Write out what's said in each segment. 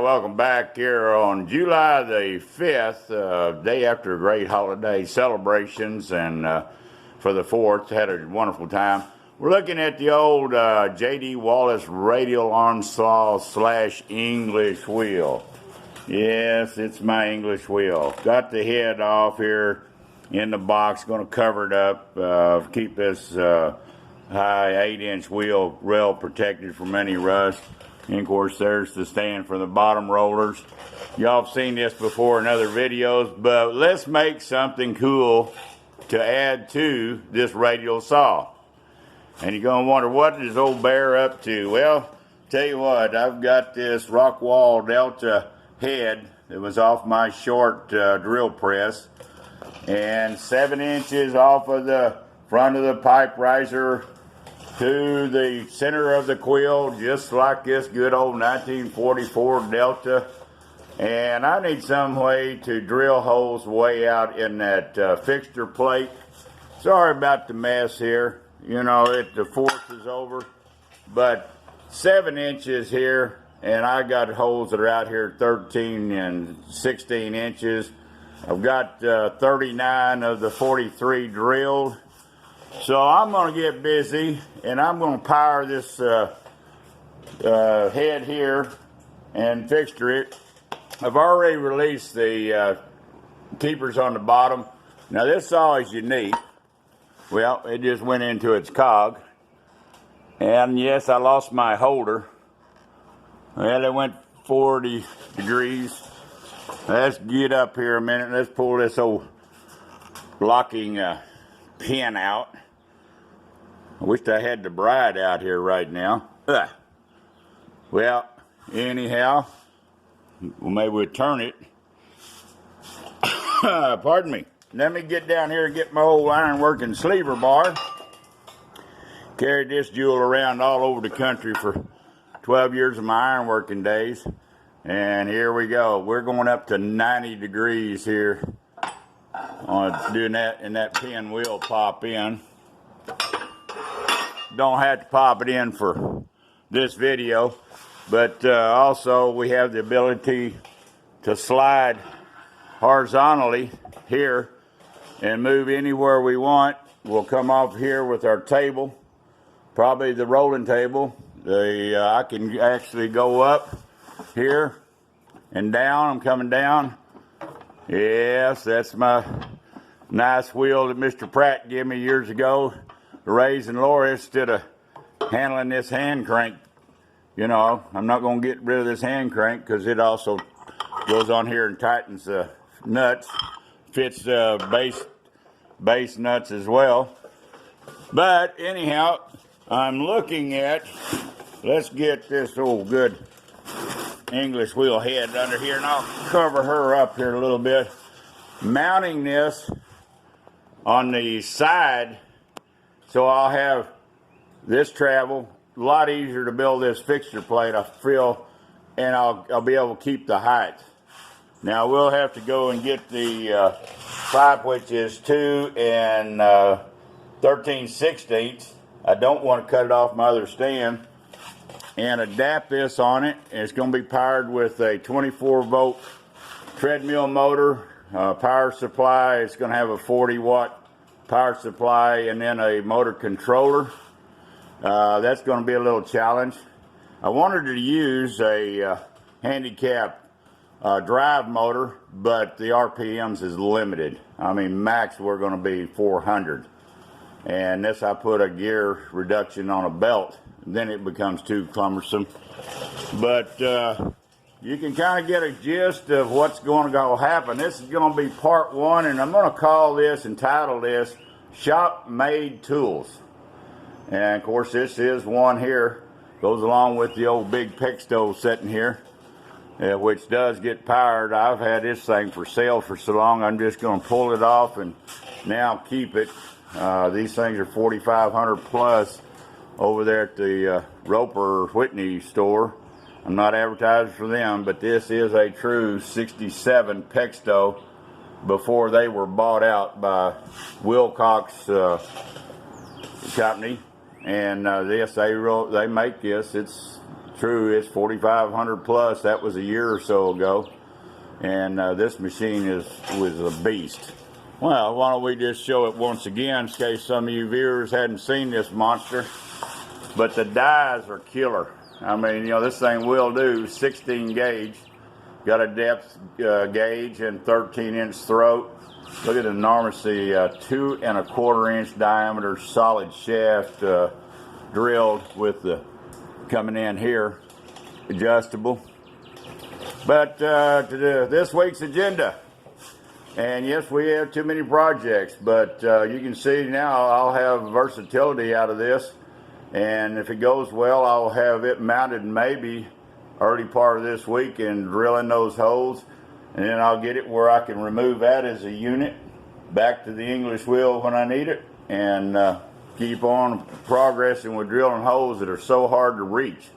welcome back here on July the 5th, day after a great holiday celebrations, and for the 4th, had a wonderful time. We're looking at the old JD Wallace Radial arm saw / English wheel. Yes, it's my English wheel. Got the head off here in the box, going to cover it up, keep this high 8-inch wheel rail protected from any rust. And of course, there's the stand for the bottom rollers. Y'all have seen this before in other videos, but let's make something cool to add to this radial saw. And you're going to wonder, what is old bear up to? Well, tell you what, I've got this Rockwell Delta head that was off my short drill press, and 7 inches off of the front of the pipe riser to the center of the quill, just like this good old 1944 Delta. And I need some way to drill holes way out in that fixture plate. Sorry about the mess here. You know, the 4th is over. But 7 inches here, and I got holes that are out here 13 and 16 inches. I've got 39 of the 43 drilled. So I'm going to get busy, and I'm going to power this head here and fixture it. I've already released the keepers on the bottom. Now this saw is unique. Well, it just went into its cog. And yes, I lost my holder. Well, it went 40 degrees. Let's get up here a minute. Let's pull this old locking pin out. I wish I had the bride out here right now. Well, anyhow, maybe we'll turn it. Pardon me. Let me get down here and get my old iron working sleever bar. Carried this jewel around all over the country for 12 years of my iron working days. And here we go. We're going up to 90 degrees here on doing that, and that pin will pop in. Don't have to pop it in for this video, but also we have the ability to slide horizontally here and move anywhere we want. We'll come off here with our table, probably the rolling table. I can actually go up here and down. I'm coming down. Yes, that's my nice wheel that Mr. Pratt gave me years ago to raise and lower instead of handling this hand crank. You know, I'm not going to get rid of this hand crank because it also goes on here and tightens the nuts, fits the base nuts as well. But anyhow, I'm looking at, let's get this old good English wheel head under here, and I'll cover her up here a little bit. Mounting this on the side, so I'll have this travel a lot easier to build this fixture plate, I feel, and I'll be able to keep the height. Now we'll have to go and get the pipe, which is 2 and 13/16. I don't want to cut it off my other stand, and adapt this on it. It's going to be powered with a 24-volt treadmill motor, power supply. It's going to have a 40-watt power supply, and then a motor controller. That's going to be a little challenge. I wanted to use a handicap drive motor, but the RPMs is limited. I mean, max we're going to be 400. And this, I put a gear reduction on a belt, then it becomes too cumbersome. But you can kind of get a gist of what's going to happen. This is going to be part 1, and I'm going to call this and title this Shop Made Tools. And of course, this is one here, goes along with the old big pick stove sitting here, which does get powered. I've had this thing for sale for so long, I'm just going to pull it off and now keep it. These things are $4,500 plus over there at the Roper Whitney store. I'm not advertising for them, but this is a true 67 pick stove before they were bought out by Wilcox Company. And this, they make this. It's true, it's 4,500 plus. That was a year or so ago. And this machine was a beast. Well, why don't we just show it once again in case some of you viewers hadn't seen this monster. But the dies are killer. I mean, you know, this thing will do 16 gauge. Got a depth gauge and 13-inch throat. Look at the enormity, 2 1/4 inch diameter solid shaft drilled with the coming in here, adjustable. But to this week's agenda, and yes, we have too many projects, but you can see now I'll have versatility out of this, and if it goes well, I'll have it mounted maybe early part of this week and drilling those holes, and then I'll get it where I can remove that as a unit back to the English wheel when I need it, and keep on progressing with drilling holes that are so hard to reach.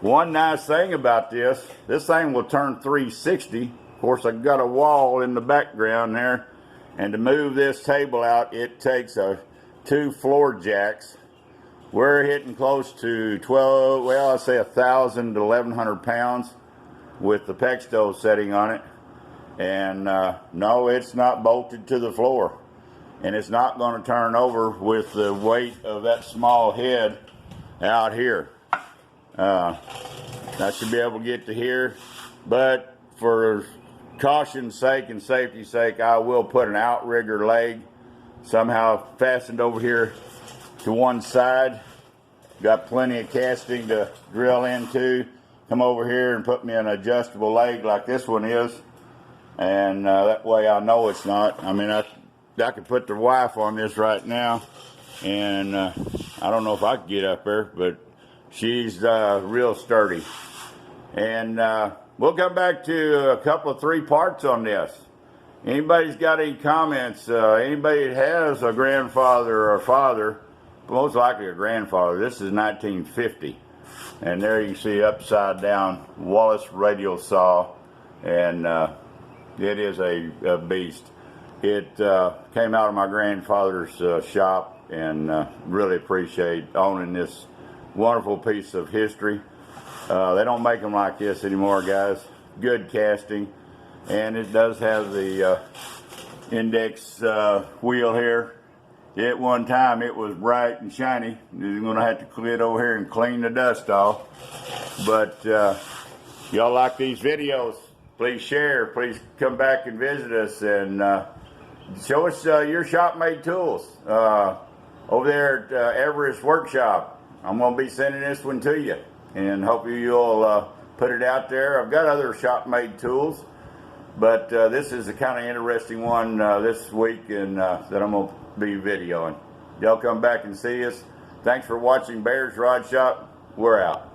One nice thing about this thing will turn 360. Of course, I've got a wall in the background there, and to move this table out, it takes 2 floor jacks. We're hitting close to 12, well, I'd say 1,000 to 1,100 pounds with the PEX stove setting on it. And no, it's not bolted to the floor. And it's not going to turn over with the weight of that small head out here. I should be able to get to here. But for caution's sake and safety's sake, I will put an outrigger leg somehow fastened over here to one side. Got plenty of casting to drill into. Come over here and put me an adjustable leg like this one is, and that way I know it's not. I mean, I could put the wife on this right now, and I don't know if I could get up there, but she's real sturdy. And we'll come back to a couple of 3 parts on this. Anybody's got any comments? Anybody that has a grandfather or a father, most likely a grandfather. This is 1950, and there you see upside down Wallace radial saw, and it is a beast. It came out of my grandfather's shop, and really appreciate owning this wonderful piece of history. They don't make them like this anymore, guys. Good casting, and it does have the index wheel here. At one time it was bright and shiny. You're going to have to clear it over here and clean the dust off. But y'all like these videos, please share. Please come back and visit us, and show us your shop-made tools over there at Everest Workshop. I'm going to be sending this one to you, and hope you'll put it out there. I've got other shop-made tools, but this is a kind of interesting one this week, and that I'm going to be videoing. Y'all come back and see us. Thanks for watching Bear's Rod Shop. We're out.